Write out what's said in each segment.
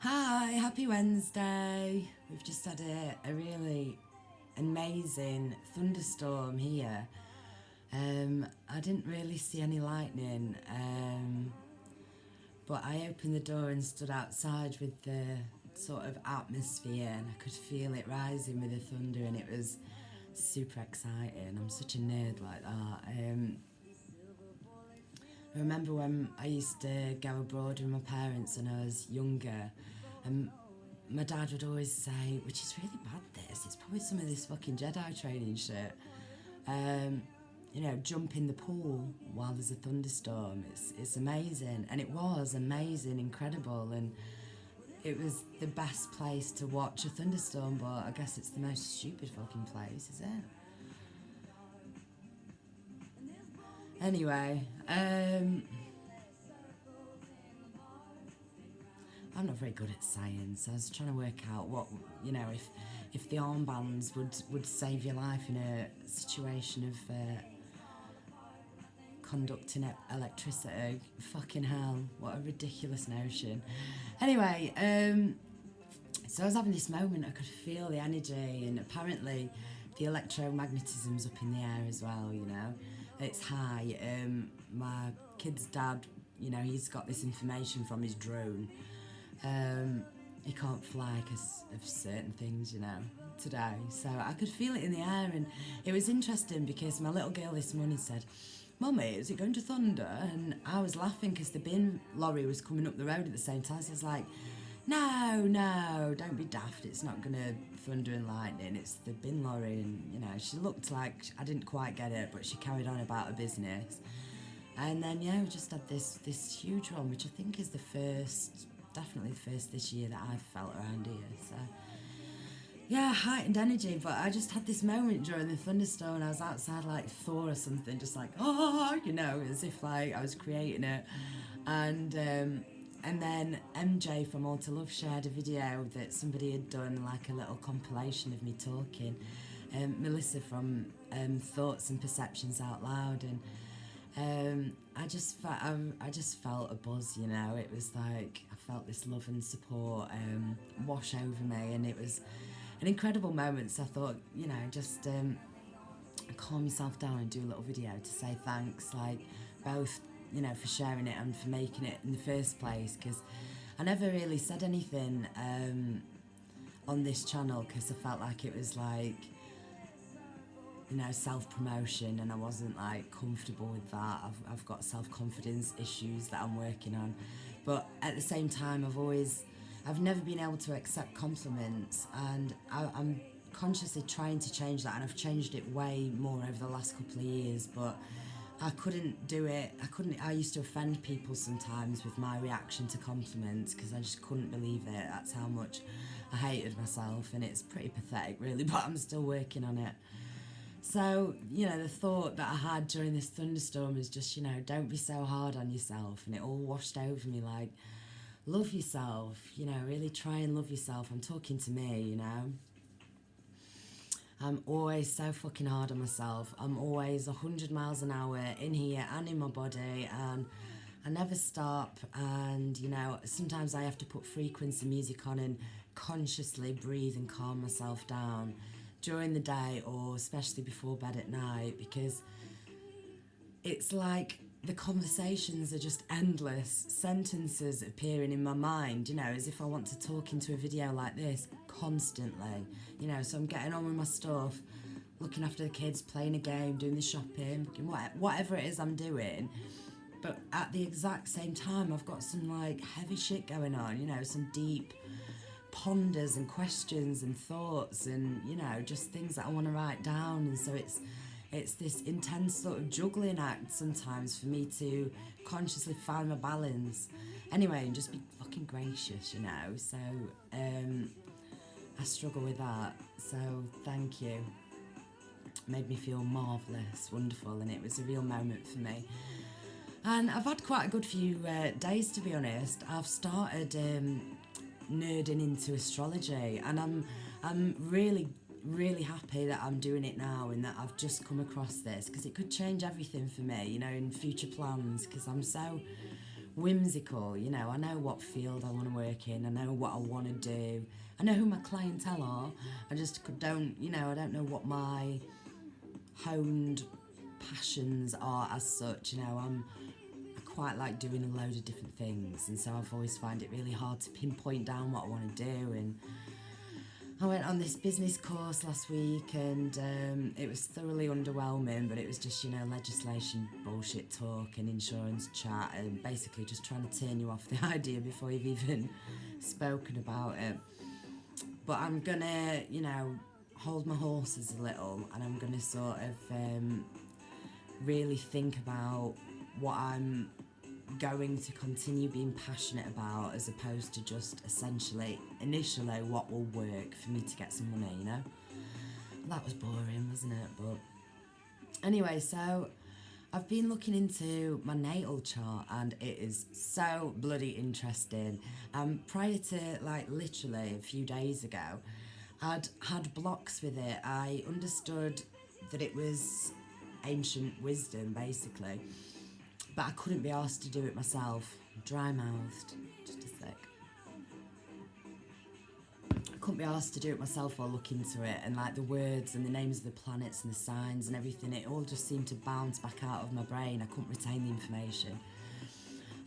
Hi, happy Wednesday. We've just had a really amazing thunderstorm here. I didn't really see any lightning, but I opened the door and stood outside with the sort of atmosphere, and I could feel it rising with the thunder, and it was super exciting. I'm such a nerd like that. I remember when I used to go abroad with my parents when I was younger, and my dad would always say, which is really bad this, it's probably some of this fucking Jedi training shit, jump in the pool while there's a thunderstorm. It's amazing. And it was amazing, incredible, and it was the best place to watch a thunderstorm, but I guess it's the most stupid fucking place, is it? Anyway, I'm not very good at science. I was trying to work out what, if the armbands would save your life in a situation of conducting electricity. Fucking hell, what a ridiculous notion. Anyway, so I was having this moment, I could feel the energy, and apparently the electromagnetism's up in the air as well, It's high. My kid's dad, he's got this information from his drone. He can't fly because of certain things, today. So I could feel it in the air, and it was interesting because my little girl this morning said, "Mummy, is it going to thunder?" And I was laughing because the bin lorry was coming up the road at the same time. So I was like, no, don't be daft. It's not going to thunder and lightning. It's the bin lorry. And, she looked like I didn't quite get it, but she carried on about her business. And then, we just had this huge one, which I think is definitely the first this year that I've felt around here. So, yeah, heightened energy, but I just had this moment during the thunderstorm. I was outside like Thor or something, just like, as if like I was creating it. And then MJ from All to Love shared a video that somebody had done, like a little compilation of me talking. Melissa from Thoughts and Perceptions Out Loud, and I just felt a buzz, It was like I felt this love and support wash over me, and it was an incredible moment. So I thought, just calm yourself down and do a little video to say thanks, like both, for sharing it and for making it in the first place, because I never really said anything on this channel because I felt like it was like, self-promotion, and I wasn't like comfortable with that. I've got self-confidence issues that I'm working on, but at the same time I've never been able to accept compliments, and I'm consciously trying to change that, and I've changed it way more over the last couple of years, but I couldn't do it. I used to offend people sometimes with my reaction to compliments because I just couldn't believe it. That's how much I hated myself, and it's pretty pathetic really, but I'm still working on it. So, the thought that I had during this thunderstorm is just, don't be so hard on yourself, and it all washed over me like, love yourself, really try and love yourself. I'm talking to me, I'm always so fucking hard on myself. I'm always 100 miles an hour in here and in my body, and I never stop. And, sometimes I have to put frequency music on and consciously breathe and calm myself down during the day, or especially before bed at night, because it's like the conversations are just endless, sentences appearing in my mind, as if I want to talk into a video like this constantly, so I'm getting on with my stuff, looking after the kids, playing a game, doing the shopping, whatever it is I'm doing, but at the exact same time I've got some like heavy shit going on, some deep ponders and questions and thoughts, and just things that I want to write down. And so it's this intense sort of juggling act sometimes for me to consciously find my balance anyway, and just be fucking gracious, so I struggle with that. So thank you, made me feel marvellous, wonderful, and it was a real moment for me. And I've had quite a good few days, to be honest. I've started nerding into astrology, and I'm really happy that I'm doing it now, and that I've just come across this, because it could change everything for me, in future plans, because I'm so whimsical, you know. I know what field I want to work in. I know what I want to do. I know who my clientele are. I just don't, you know, I don't know what my honed passions are as such. You know, I quite like doing a load of different things, and so I've always found it really hard to pinpoint down what I want to do. And I went on this business course last week, and it was thoroughly underwhelming, but it was just, you know, legislation bullshit talk and insurance chat, and basically just trying to turn you off the idea before you've even spoken about it. But I'm gonna, you know, hold my horses a little, and I'm gonna sort of really think about what I'm going to continue being passionate about, as opposed to just essentially initially what will work for me to get some money, you know. That was boring, wasn't it? But anyway, so I've been looking into my natal chart, and it is so bloody interesting. Prior to, like, literally a few days ago, I'd had blocks with it. I understood that it was ancient wisdom, basically, but I couldn't be asked to do it myself. Dry-mouthed, just a sec. I couldn't be asked to do it myself or look into it, and like the words and the names of the planets and the signs and everything, it all just seemed to bounce back out of my brain. I couldn't retain the information.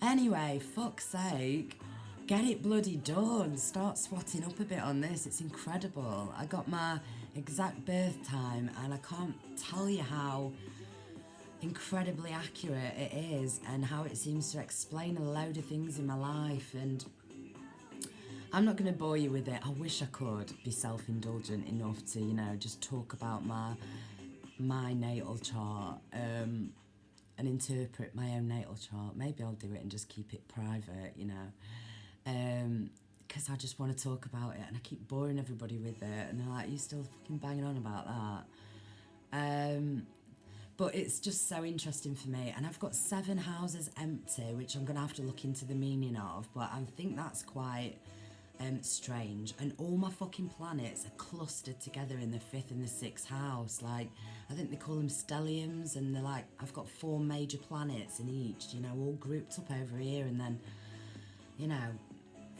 Anyway, fuck's sake, get it bloody done. Start swatting up a bit on this. It's incredible. I got my exact birth time, and I can't tell you how incredibly accurate it is, and how it seems to explain a load of things in my life. And I'm not going to bore you with it. I wish I could be self-indulgent enough to, you know, just talk about my natal chart and interpret my own natal chart. Maybe I'll do it and just keep it private, you know, because I just want to talk about it, and I keep boring everybody with it, and they're like, you still fucking banging on about that? But it's just so interesting for me. And I've got 7 houses empty, which I'm going to have to look into the meaning of, but I think that's quite strange. And all my fucking planets are clustered together in the 5th and the 6th house. Like, I think they call them stelliums, and they're like, I've got 4 major planets in each, you know, all grouped up over here, and then, you know,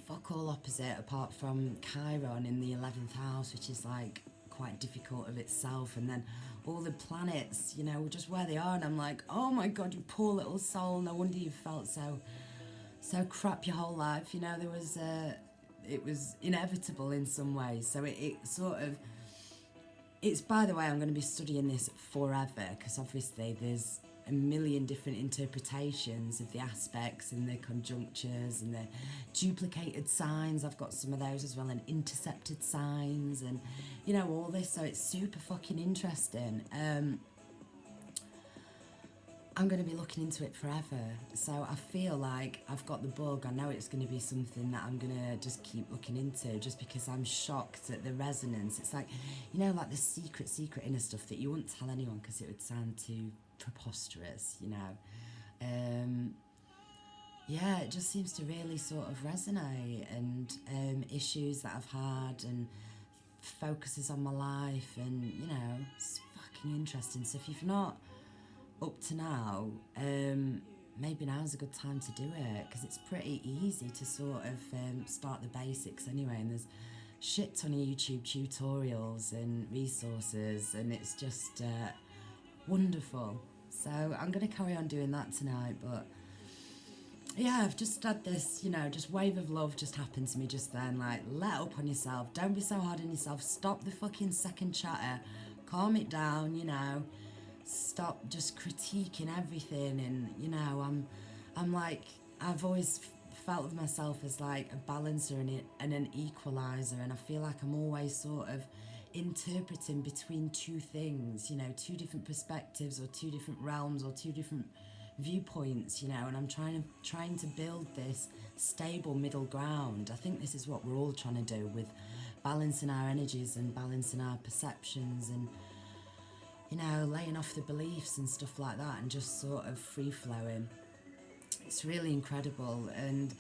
fuck all opposite, apart from Chiron in the 11th house, which is like quite difficult of itself. And then all the planets, you know, just where they are, and I'm like, oh my god, you poor little soul, no wonder you felt so crap your whole life. You know, there was it was inevitable in some ways. So it sort of, it's, by the way, I'm going to be studying this forever, because obviously there's a million different interpretations of the aspects and the conjunctures and the duplicated signs. I've got some of those as well, and intercepted signs, and, you know, all this. So it's super fucking interesting. I'm going to be looking into it forever. So I feel like I've got the bug. I know it's going to be something that I'm going to just keep looking into, just because I'm shocked at the resonance. It's like, you know, like the secret inner stuff that you wouldn't tell anyone because it would sound too preposterous, you know. Yeah, it just seems to really sort of resonate, and issues that I've had, and focuses on my life, and, you know, it's fucking interesting. So if you've not up to now, maybe now's a good time to do it, because it's pretty easy to sort of start the basics anyway, and there's shit ton of YouTube tutorials and resources, and it's just wonderful. So I'm going to carry on doing that tonight. But yeah, I've just had this, you know, just wave of love just happened to me just then. Like, let up on yourself, don't be so hard on yourself, stop the fucking second chatter, calm it down, you know, stop just critiquing everything. And, you know, I'm like, I've always felt of myself as like a balancer and an equalizer, and I feel like I'm always sort of interpreting between two things, you know, 2 different perspectives, or 2 different realms, or 2 different viewpoints, you know, and I'm trying to build this stable middle ground. I think this is what we're all trying to do, with balancing our energies and balancing our perceptions, and, you know, laying off the beliefs and stuff like that, and just sort of free flowing. It's really incredible, and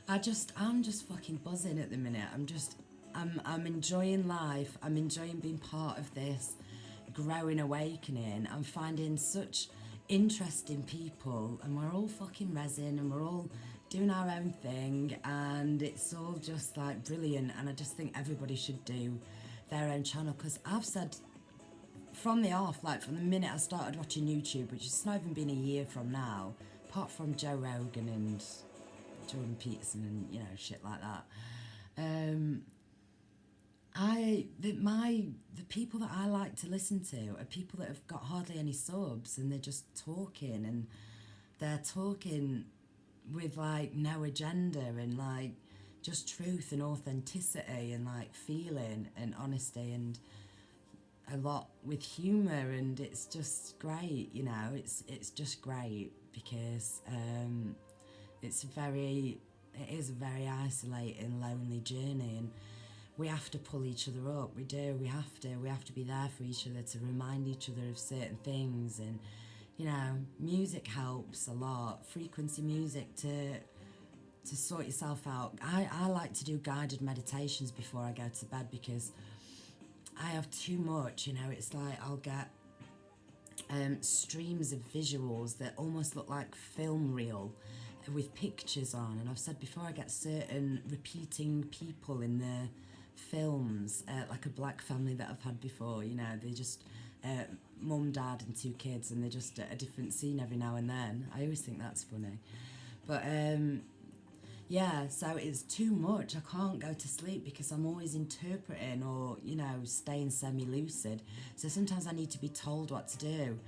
I'm just fucking buzzing at the minute. I'm enjoying life. I'm enjoying being part of this growing awakening. I'm finding such interesting people, and we're all fucking resin, and we're all doing our own thing, and it's all just like brilliant. And I just think everybody should do their own channel, because I've said from the off, like from the minute I started watching YouTube, which has not even been a year from now, apart from Joe Rogan and Jordan Peterson and, you know, shit like that. The people that I like to listen to are people that have got hardly any subs, and they're just talking, and they're talking with like no agenda, and like just truth and authenticity, and like feeling and honesty, and a lot with humour, and it's just great, you know. It's just great because it is a very isolating, lonely journey, and we have to pull each other up. We do. We have to be there for each other, to remind each other of certain things. And, you know, music helps a lot. Frequency music to sort yourself out. I like to do guided meditations before I go to bed, because I have too much, you know. It's like I'll get streams of visuals that almost look like film reel with pictures on. And I've said before, I get certain repeating people in the films, like a black family that I've had before, you know. They just mum, dad and 2 kids, and they're just at a different scene every now and then. I always think that's funny. But yeah, so it's too much. I can't go to sleep because I'm always interpreting, or, you know, staying semi-lucid. So sometimes I need to be told what to do.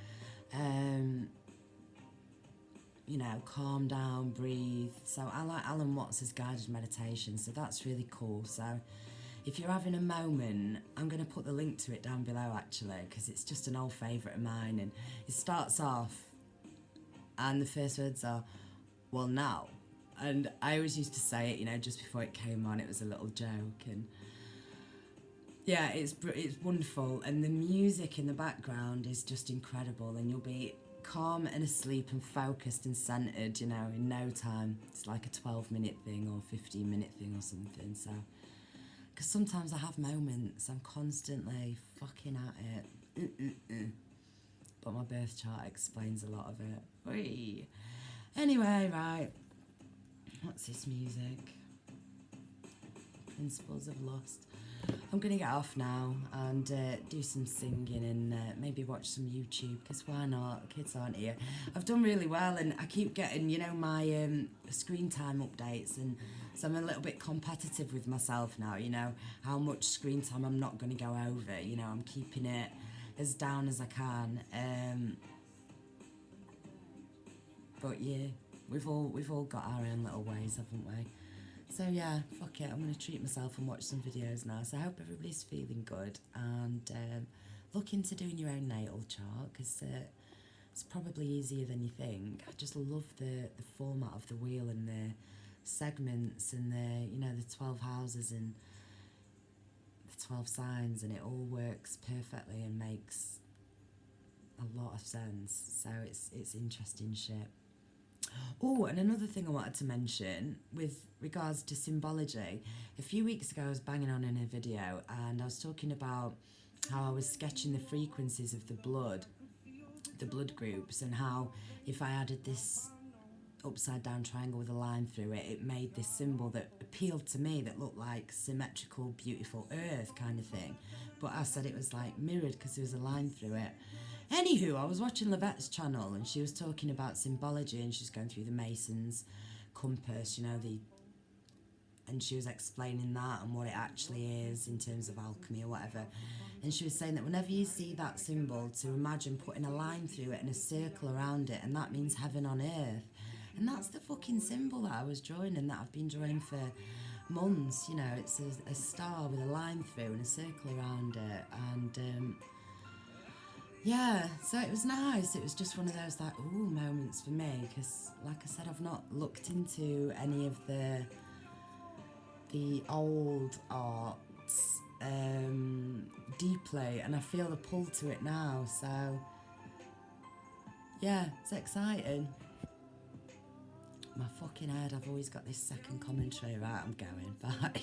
You know, calm down, breathe. So I like Alan Watts's guided meditation, so that's really cool. So if you're having a moment, I'm going to put the link to it down below, actually, because it's just an old favourite of mine. And it starts off, and the first words are, well, now. And I always used to say it, you know, just before it came on. It was a little joke. And yeah, it's wonderful. And the music in the background is just incredible. And you'll be calm and asleep and focused and centered, you know, in no time. It's like a 12-minute thing or 15-minute thing or something. So, because sometimes I have moments, I'm constantly fucking at it. But my birth chart explains a lot of it. Whee! Anyway, right. What's this music? Principles of Lust. I'm going to get off now and do some singing and maybe watch some YouTube, because why not? The kids aren't here. I've done really well, and I keep getting, you know, my screen time updates, and so I'm a little bit competitive with myself now, you know, how much screen time I'm not going to go over. You know, I'm keeping it as down as I can. But yeah, we've all got our own little ways, haven't we? So yeah, fuck it, I'm going to treat myself and watch some videos now. So I hope everybody's feeling good, and look into doing your own natal chart, because it's probably easier than you think. I just love the format of the wheel and the segments and the, you know, the 12 houses and the 12 signs, and it all works perfectly and makes a lot of sense. So it's interesting shit. Oh, and another thing I wanted to mention with regards to symbology. A few weeks ago I was banging on in a video, and I was talking about how I was sketching the frequencies of the blood groups, and how if I added this upside down triangle with a line through it, it made this symbol that appealed to me, that looked like symmetrical, beautiful earth kind of thing. But I said it was like mirrored because there was a line through it. Anywho, I was watching Levette's channel, and she was talking about symbology, and she's going through the Mason's compass, you know, and she was explaining that and what it actually is in terms of alchemy or whatever. And she was saying that whenever you see that symbol, to imagine putting a line through it and a circle around it, and that means heaven on earth. And that's the fucking symbol that I was drawing, and that I've been drawing for months, you know. It's a star with a line through and a circle around it, and yeah, so it was nice. It was just one of those like, ooh, moments for me, because like I said, I've not looked into any of the old arts deeply, and I feel the pull to it now. So yeah, it's exciting. My fucking head, I've always got this second commentary. Right, I'm going. Bye.